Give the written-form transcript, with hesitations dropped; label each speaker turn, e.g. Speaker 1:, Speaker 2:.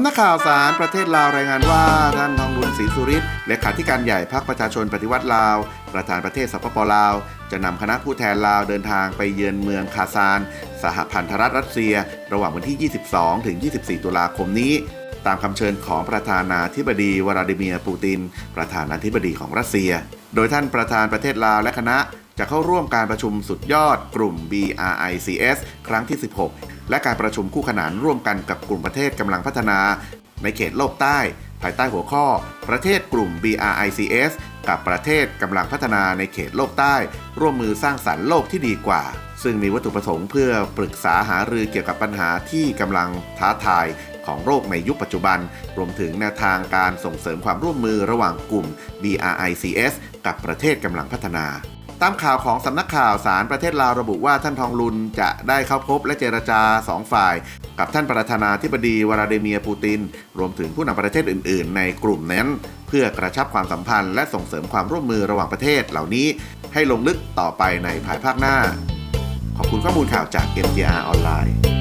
Speaker 1: ำนักข่าวสารประเทศลาวรายงานว่าท่านทองลุนศรีสุริศเลขาธิการใหญ่พรรคประชาชนปฏิวัติลาวประธานประเทศสปป.ลาวจะนำคณะผู้แทนลาวเดินทางไปเยือนเมืองคาซานสหพันธรัฐรัสเซียระหว่างวันที่ 22 ถึง 24 ตุลาคมนี้ตามคำเชิญของประธานาธิบดีวลาดิเมียร์ปูตินประธานาธิบดีของรัสเซียโดยท่านประธานประเทศลาวและคณะจะเข้าร่วมการประชุมสุดยอดกลุ่ม BRICS ครั้งที่ 16 และการประชุมคู่ขนานร่วมกันกับกลุ่มประเทศกำลังพัฒนาในเขตโลกใต้ภายใต้หัวข้อประเทศกลุ่ม BRICS กับประเทศกำลังพัฒนาในเขตโลกใต้ร่วมมือสร้างสรรค์โลกที่ดีกว่าซึ่งมีวัตถุประสงค์เพื่อปรึกษาหารือเกี่ยวกับปัญหาที่กำลังท้าทายของโลกในยุคปัจจุบันรวมถึงแนวทางการส่งเสริมความร่วมมือระหว่างกลุ่ม BRICS กับประเทศกำลังพัฒนาตามข่าวของสำนักข่าวสารประเทศลาวระบุว่าท่านทองลุนจะได้เข้าพบและเจรจา2ฝ่ายกับท่านประธานาธิบดีวลาดิเมียร์ปูตินรวมถึงผู้นำประเทศอื่นๆในกลุ่มนั้นเพื่อกระชับความสัมพันธ์และส่งเสริมความร่วมมือระหว่างประเทศเหล่านี้ให้ลงลึกต่อไปในภายภาคหน้าขอบคุณข้อมูลข่าวจาก MTR ออนไลน์